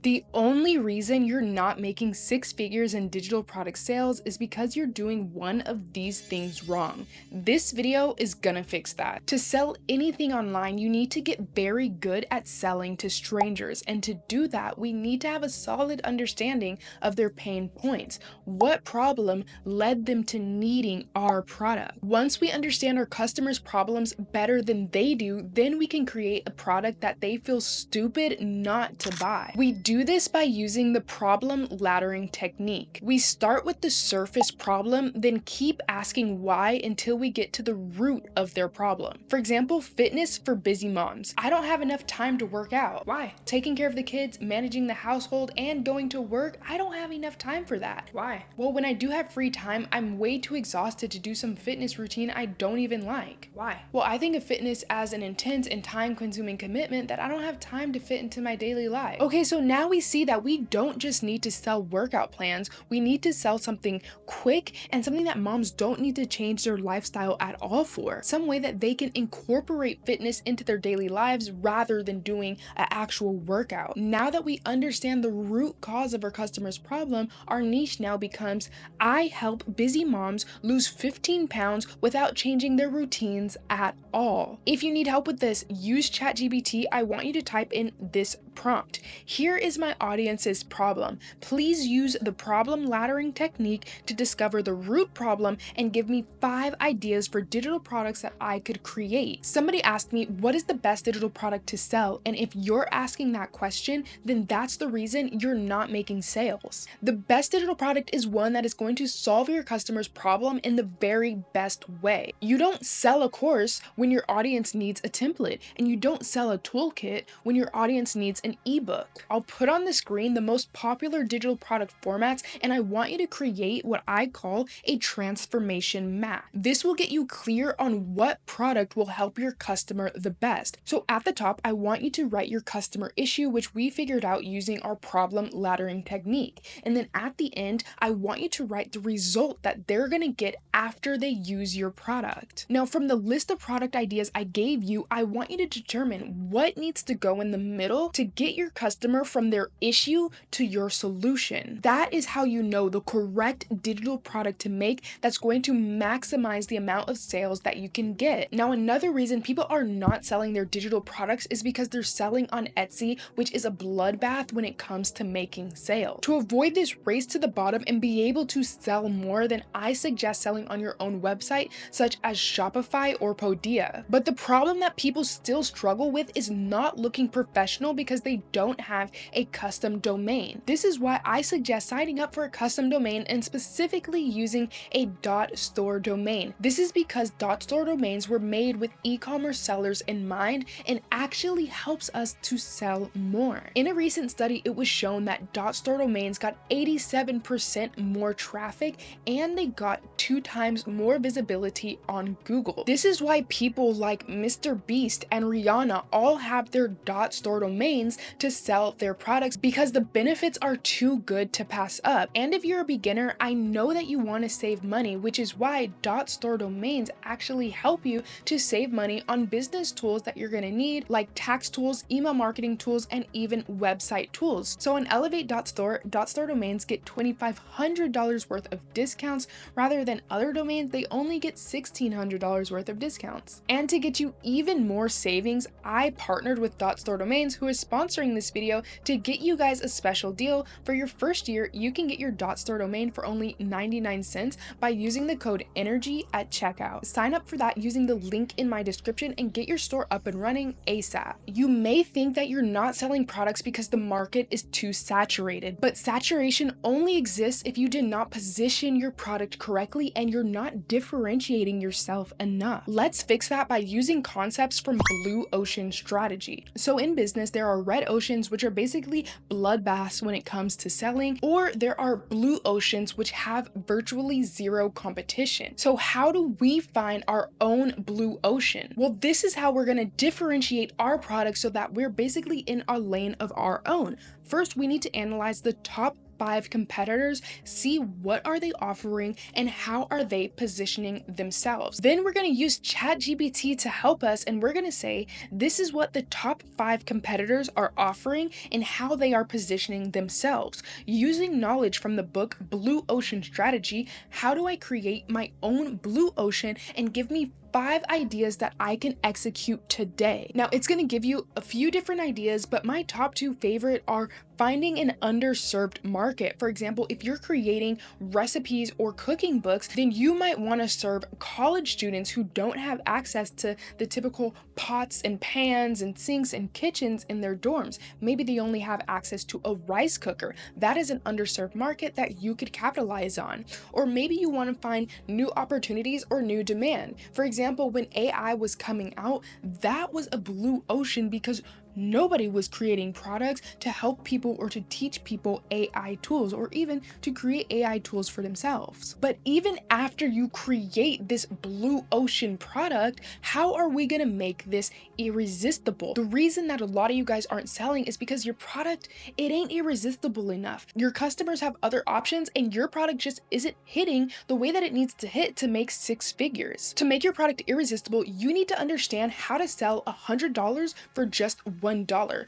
The only reason you're not making six figures in digital product sales is because you're doing one of these things wrong. This video is gonna fix that. To sell anything online, you need to get very good at selling to strangers. And to do that, we need to have a solid understanding of their pain points. What problem led them to needing our product? Once we understand our customers' problems better than they do, then we can create a product that they feel stupid not to buy. We do this by using the problem laddering technique. We start with the surface problem, then keep asking why until we get to the root of their problem. For example, fitness for busy moms. I don't have enough time to work out. Why? Taking care of the kids, managing the household, and going to work, I don't have enough time for that. Why? Well, when I do have free time, I'm way too exhausted to do some fitness routine I don't even like. Why? Well, I think of fitness as an intense and time-consuming commitment that I don't have time to fit into my daily life. Okay, so now we see that we don't just need to sell workout plans, we need to sell something quick and something that moms don't need to change their lifestyle at all for. Some way that they can incorporate fitness into their daily lives rather than doing an actual workout. Now that we understand the root cause of our customer's problem, our niche now becomes, I help busy moms lose 15 pounds without changing their routines at all. If you need help with this, use ChatGPT. I want you to type in this prompt. Here is my audience's problem. Please use the problem laddering technique to discover the root problem and give me 5 ideas for digital products that I could create. Somebody asked me, what is the best digital product to sell? And if you're asking that question, then that's the reason you're not making sales. The best digital product is one that is going to solve your customer's problem in the very best way. You don't sell a course when your audience needs a template, and you don't sell a toolkit when your audience needs an ebook. I'll put on the screen the most popular digital product formats, and I want you to create what I call a transformation map. This will get you clear on what product will help your customer the best. So at the top, I want you to write your customer issue, which we figured out using our problem laddering technique. And then at the end, I want you to write the result that they're gonna get after they use your product. Now, from the list of product ideas I gave you, I want you to determine what needs to go in the middle to get your customer from their issue to your solution. That is how you know the correct digital product to make that's going to maximize the amount of sales that you can get. Now, another reason people are not selling their digital products is because they're selling on Etsy, which is a bloodbath when it comes to making sales. To avoid this race to the bottom and be able to sell more, then I suggest selling on your own website, such as Shopify or Podia. But the problem that people still struggle with is not looking professional because they don't have a custom domain. This is why I suggest signing up for a custom domain and specifically using a .store domain. This is because .store domains were made with e-commerce sellers in mind and actually helps us to sell more. In a recent study, it was shown that .store domains got 87% more traffic and they got 2 times more visibility on Google. This is why people like Mr. Beast and Rihanna all have their .store domains to sell their products because the benefits are too good to pass up. And if you're a beginner, I know that you want to save money, which is why .store domains actually help you to save money on business tools that you're going to need, like tax tools, email marketing tools, and even website tools. So on Elevate.store, .store domains get $2,500 worth of discounts rather than other domains, they only get $1,600 worth of discounts. And to get you even more savings, I partnered with .store domains, who is sponsoring this video, to get you guys a special deal. For your first year, you can get your .store domain for only 99 cents by using the code ENERGY at checkout. Sign up for that using the link in my description and get your store up and running ASAP. You may think that you're not selling products because the market is too saturated, but saturation only exists if you did not position your product correctly and you're not differentiating yourself enough. Let's fix that by using concepts from Blue Ocean Strategy. So in business, there are red oceans, which are basically bloodbaths when it comes to selling, or there are blue oceans, which have virtually zero competition. So how do we find our own blue ocean? Well, this is how we're going to differentiate our products so that we're basically in a lane of our own. First, we need to analyze the top 5 competitors, see what are they offering and how are they positioning themselves. Then we're going to use ChatGPT to help us, and we're going to say, this is what the top 5 competitors are offering and how they are positioning themselves. Using knowledge from the book Blue Ocean Strategy, how do I create my own blue ocean, and give me 5 ideas that I can execute today. Now, it's going to give you a few different ideas, but my top 2 favorite are finding an underserved market. For example, if you're creating recipes or cooking books, then you might want to serve college students who don't have access to the typical pots and pans and sinks and kitchens in their dorms. Maybe they only have access to a rice cooker. That is an underserved market that you could capitalize on. Or maybe you want to find new opportunities or new demand. For example, when AI was coming out, that was a blue ocean because nobody was creating products to help people or to teach people AI tools, or even to create AI tools for themselves. But even after you create this blue ocean product, how are we gonna make this irresistible? The reason that a lot of you guys aren't selling is because your product, it ain't irresistible enough. Your customers have other options and your product just isn't hitting the way that it needs to hit to make 6 figures. To make your product irresistible, you need to understand how to sell $100 for just $1.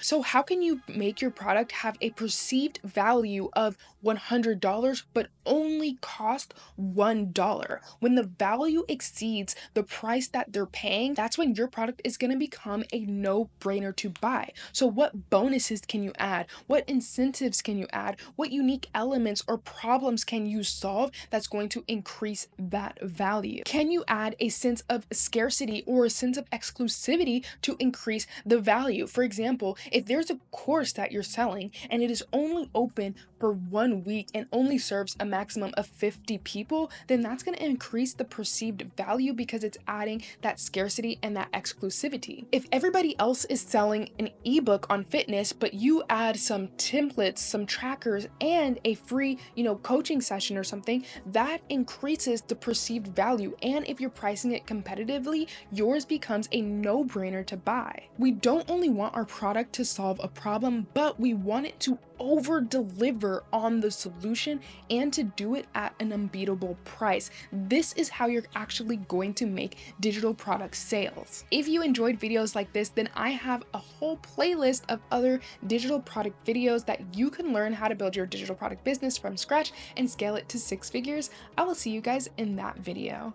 So how can you make your product have a perceived value of $100 but only cost $1? When the value exceeds the price that they're paying, that's when your product is going to become a no-brainer to buy. So what bonuses can you add? What incentives can you add? What unique elements or problems can you solve that's going to increase that value? Can you add a sense of scarcity or a sense of exclusivity to increase the value? For example, if there's a course that you're selling and it is only open for 1 week and only serves a maximum of 50 people, then that's going to increase the perceived value because it's adding that scarcity and that exclusivity. If everybody else is selling an ebook on fitness, but you add some templates, some trackers, and a free, coaching session or something, that increases the perceived value. And if you're pricing it competitively, yours becomes a no-brainer to buy. We don't only want our product to solve a problem, but we want it to over deliver on the solution and to do it at an unbeatable price. This is how you're actually going to make digital product sales. If you enjoyed videos like this, then I have a whole playlist of other digital product videos that you can learn how to build your digital product business from scratch and scale it to 6 figures. I will see you guys in that video.